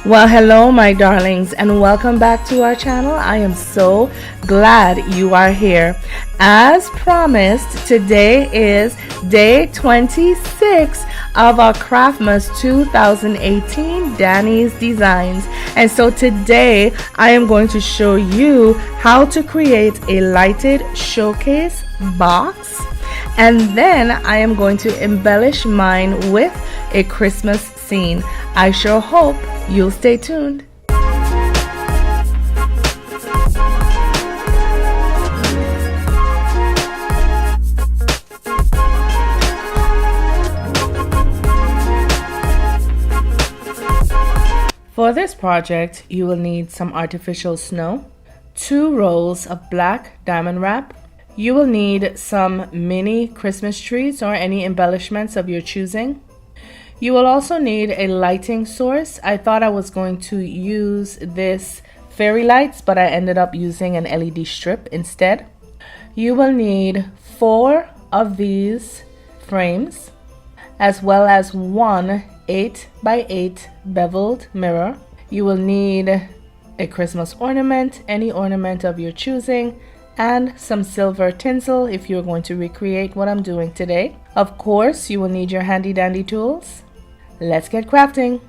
Well, hello, my darlings, and welcome back to our channel. I am so glad you are here. As promised, today is day 26 of our Craftmas 2018 Danie's Designs. And so today I am going to show you how to create a lighted showcase box. And then I am going to embellish mine with a Christmas scene. I sure hope you'll stay tuned. For this project, you will need some artificial snow, 2 rolls of black diamond wrap. You will need some mini Christmas trees or any embellishments of your choosing. You will also need a lighting source. I thought I was going to use this fairy lights, but I ended up using an LED strip instead. You will need 4 of these frames, as well as one 8x8 beveled mirror. You will need a Christmas ornament, any ornament of your choosing, and some silver tinsel if you're going to recreate what I'm doing today. Of course, you will need your handy dandy tools. Let's get crafting.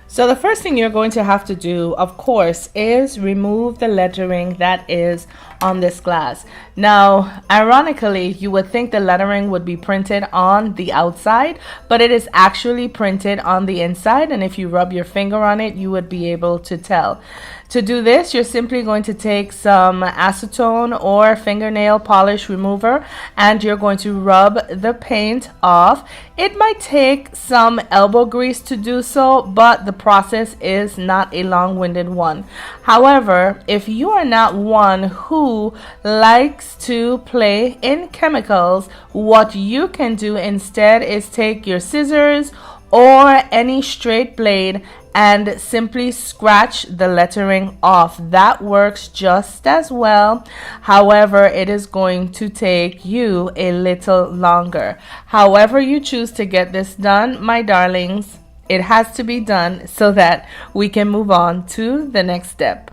So the first thing you're going to have to do, of course, is remove the lettering that is on this glass. Now, ironically, you would think the lettering would be printed on the outside, but it is actually printed on the inside, and if you rub your finger on it, you would be able to tell. To do this, you're simply going to take some acetone or fingernail polish remover, and you're going to rub the paint off. It might take some elbow grease to do so, but the process is not a long-winded one. However, if you are not one who likes to play in chemicals, what you can do instead is take your scissors or any straight blade and simply scratch the lettering off. That works just as well. However, it is going to take you a little longer. However you choose to get this done, my darlings, it has to be done so that we can move on to the next step.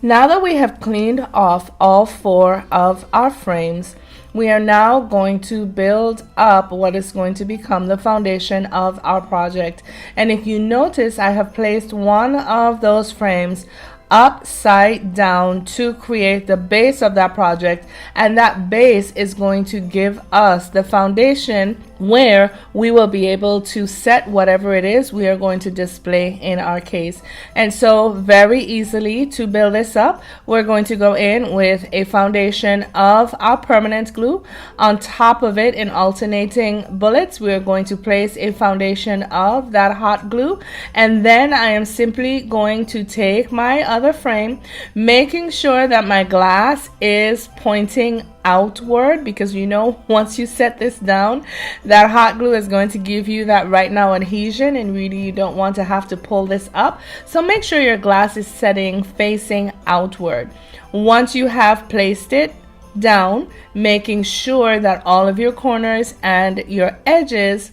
Now that we have cleaned off all 4 of our frames, we are now going to build up what is going to become the foundation of our project. And if you notice, I have placed one of those frames upside down to create the base of that project, and that base is going to give us the foundation where we will be able to set whatever it is we are going to display in our case. And so very easily to build this up, we're going to go in with a foundation of our permanent glue. On top of it, in alternating bullets, we're going to place a foundation of that hot glue, and then I am simply going to take my other frame, making sure that my glass is pointing outward, because you know, once you set this down, that hot glue is going to give you that right now adhesion, and really you don't want to have to pull this up. So make sure your glass is setting facing outward. Once you have placed it down, making sure that all of your corners and your edges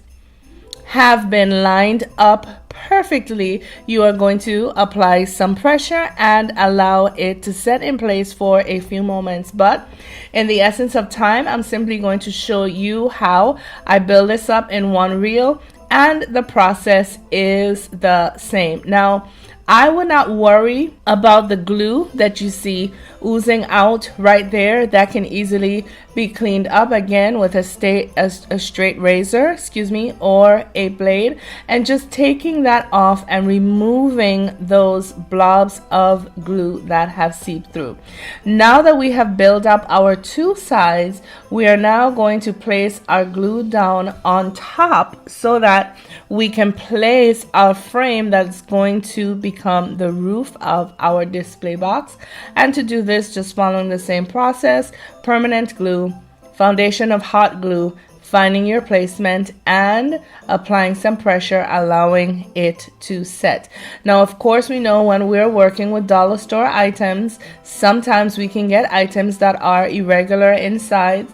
have been lined up perfectly, you are going to apply some pressure and allow it to set in place for a few moments. But in the essence of time, I'm simply going to show you how I build this up in one reel, and the process is the same. Now, I would not worry about the glue that you see oozing out right there. That can easily be cleaned up again with a straight razor, or a blade, and just taking that off and removing those blobs of glue that have seeped through. Now that we have built up our 2 sides, we are now going to place our glue down on top so that we can place our frame that's going to become the roof of our display box. And to do this, just following the same process: permanent glue, foundation of hot glue, finding your placement, and applying some pressure, allowing it to set. Now, of course, we know when we're working with dollar store items, sometimes we can get items that are irregular in size.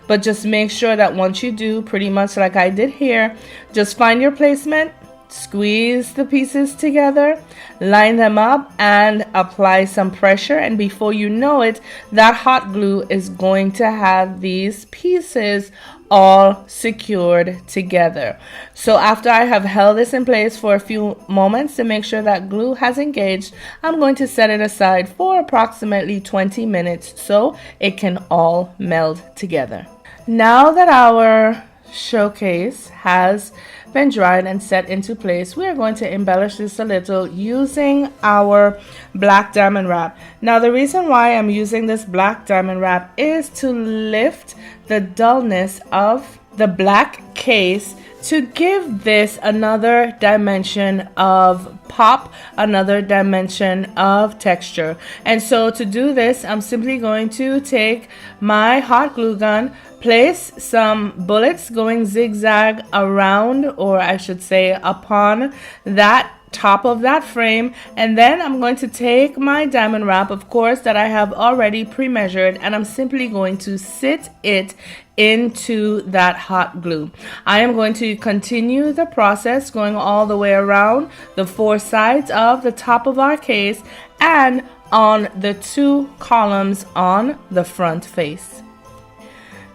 But just make sure that once you do, pretty much like I did here, just find your placement, Squeeze the pieces together, line them up, and apply some pressure. And before you know it, that hot glue is going to have these pieces all secured together. So after I have held this in place for a few moments to make sure that glue has engaged, I'm going to set it aside for approximately 20 minutes so it can all meld together. Now that our showcase has been dried and set into place, we are going to embellish this a little using our black diamond wrap. Now the reason why I'm using this black diamond wrap is to lift the dullness of the black case, to give this another dimension of pop, another dimension of texture. And so to do this, I'm simply going to take my hot glue gun, place some bullets going zigzag around, or I should say upon that top of that frame, and then I'm going to take my diamond wrap, of course, that I have already pre-measured, and I'm simply going to sit it into that hot glue. I am going to continue the process going all the way around the four sides of the top of our case and on the two columns on the front face.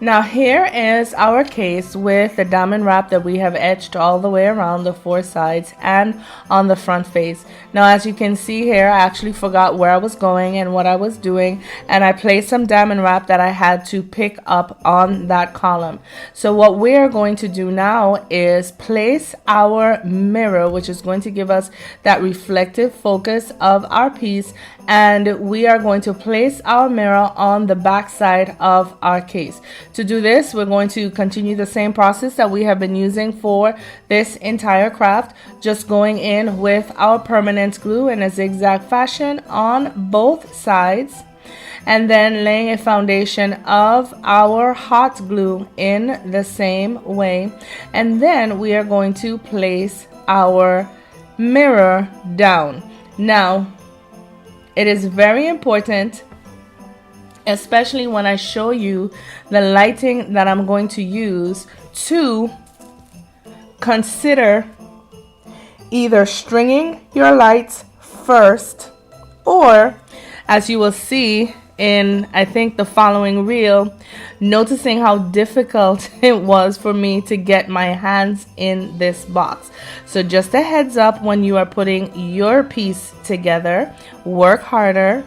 Now here is our case with the diamond wrap that we have etched all the way around the four sides and on the front face. Now as you can see here, I actually forgot where I was going and what I was doing, and I placed some diamond wrap that I had to pick up on that column. So what we're going to do now is place our mirror, which is going to give us that reflective focus of our piece, and we are going to place our mirror on the back side of our case. To do this, we're going to continue the same process that we have been using for this entire craft, just going in with our permanent glue in a zigzag fashion on both sides, and then laying a foundation of our hot glue in the same way. And then we are going to place our mirror down. Now, it is very important, especially when I show you the lighting that I'm going to use, to consider either stringing your lights first, or, as you will see in, I think, the following reel, noticing how difficult it was for me to get my hands in this box. So just a heads up, when you are putting your piece together, work harder,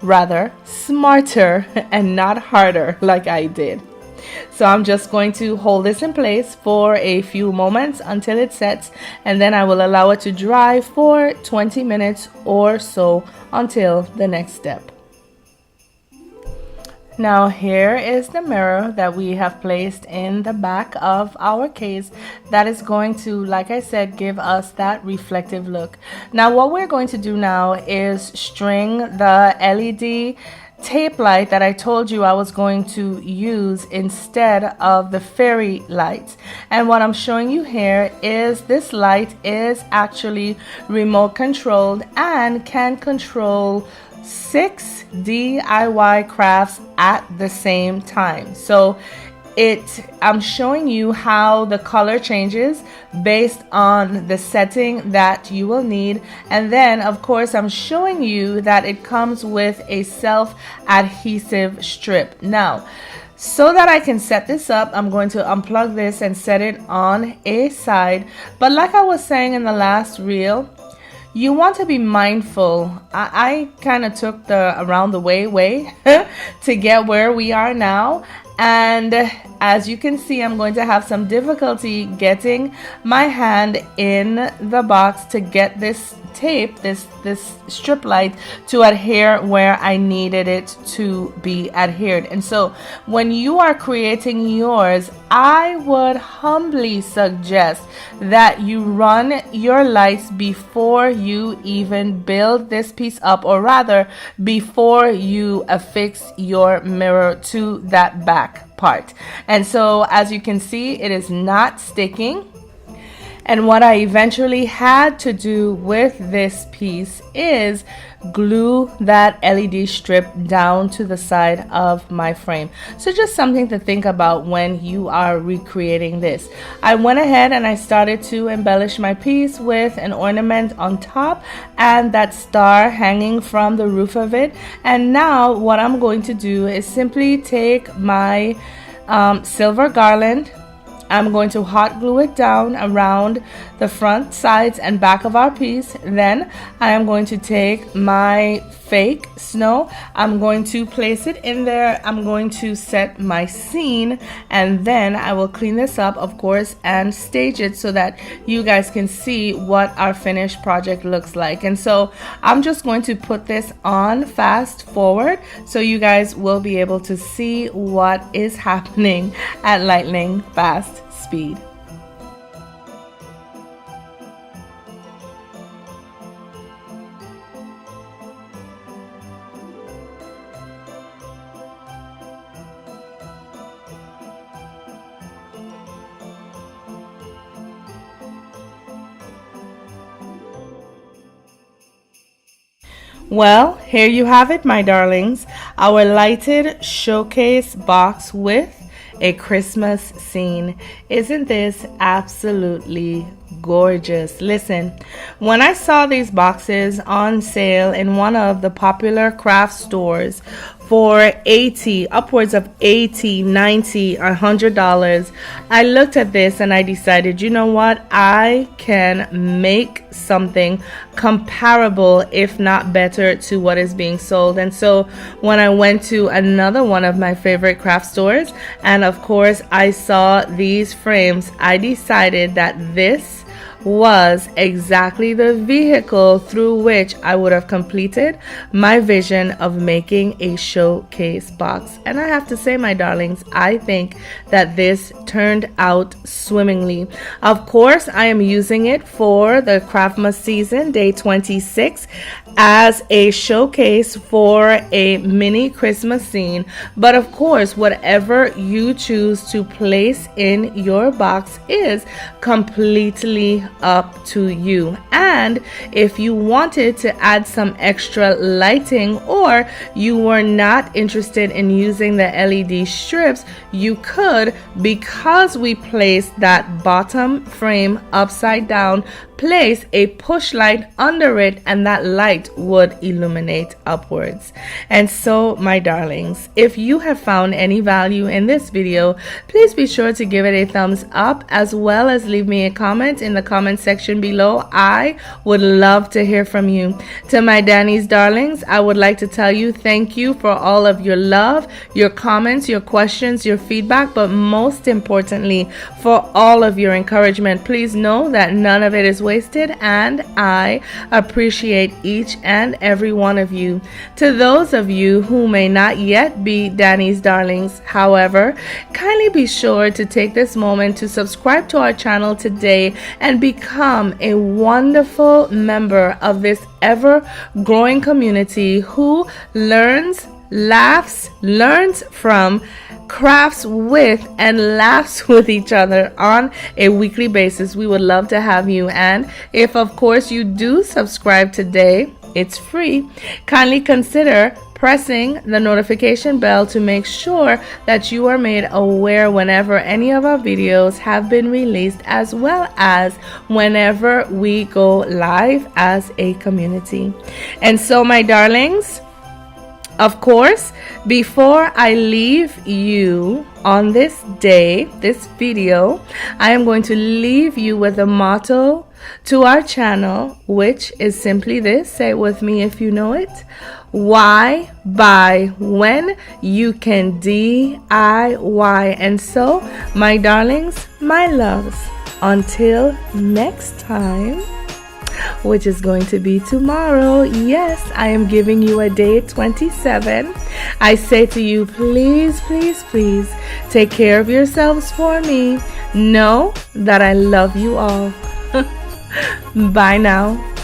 rather smarter, and not harder like I did. So I'm just going to hold this in place for a few moments until it sets, and then I will allow it to dry for 20 minutes or so until the next step. Now here is the mirror that we have placed in the back of our case that is going to, like I said, give us that reflective look. Now what we're going to do now is string the LED tape light that I told you I was going to use instead of the fairy lights. And what I'm showing you here is this light is actually remote controlled and can control 6 DIY crafts at the same time. So I'm showing you how the color changes based on the setting that you will need, and then of course I'm showing you that it comes with a self-adhesive strip. Now, so that I can set this up, I'm going to unplug this and set it on a side. But like I was saying in the last reel, you want to be mindful. I kind of took the around the way to get where we are now, and as you can see, I'm going to have some difficulty getting my hand in the box to get this tape, this strip light, to adhere where I needed it to be adhered. And so when you are creating yours, I would humbly suggest that you run your lights before you even build this piece up, or rather before you affix your mirror to that back part. And so as you can see, it is not sticking. And what I eventually had to do with this piece is glue that LED strip down to the side of my frame. So just something to think about when you are recreating this. I went ahead and I started to embellish my piece with an ornament on top and that star hanging from the roof of it. And now what I'm going to do is simply take my silver garland. I'm going to hot glue it down around the front, sides, and back of our piece. Then I am going to take my fake snow. I'm going to place it in there. I'm going to set my scene, and then I will clean this up, of course, and stage it so that you guys can see what our finished project looks like. And so I'm just going to put this on fast forward so you guys will be able to see what is happening at lightning fast speed. Well, here you have it, my darlings, our lighted showcase box with a Christmas scene. Isn't this absolutely gorgeous? Listen, when I saw these boxes on sale in one of the popular craft stores for upwards of $80, $90, $100, I looked at this and I decided, you know what, I can make something comparable, if not better, to what is being sold. And so when I went to another one of my favorite craft stores, and of course I saw these frames, I decided that this was exactly the vehicle through which I would have completed my vision of making a showcase box. And I have to say, my darlings, I think that this turned out swimmingly. Of course, I am using it for the Craftmas season, day 26, as a showcase for a mini Christmas scene. But of course, whatever you choose to place in your box is completely up to you. And if you wanted to add some extra lighting, or you were not interested in using the LED strips, you could, because we placed that bottom frame upside down, place a push light under it, and that light would illuminate upwards. And so, my darlings, if you have found any value in this video, please be sure to give it a thumbs up, as well as leave me a comment in the comment section below. I would love to hear from you. To my Danies darlings, I would like to tell you thank you for all of your love, your comments, your questions, your feedback, but most importantly, for all of your encouragement. Please know that none of it is wasted, and I appreciate each and every one of you. To those of you who may not yet be Danies darlings, however, kindly be sure to take this moment to subscribe to our channel today and become a wonderful member of this ever-growing community who learns, laughs, learns from, crafts with, and laughs with each other on a weekly basis. We would love to have you. And if of course you do subscribe today, it's free. Kindly consider pressing the notification bell to make sure that you are made aware whenever any of our videos have been released, as well as whenever we go live as a community. And so, my darlings, of course, before I leave you on this day, this video, I am going to leave you with a motto to our channel, which is simply this. Say it with me if you know it. Why buy when you can DIY? And so, my darlings, my loves, until next time, which is going to be tomorrow. Yes, I am giving you a day 27. I say to you, please, please, please take care of yourselves for me. Know that I love you all. Bye now.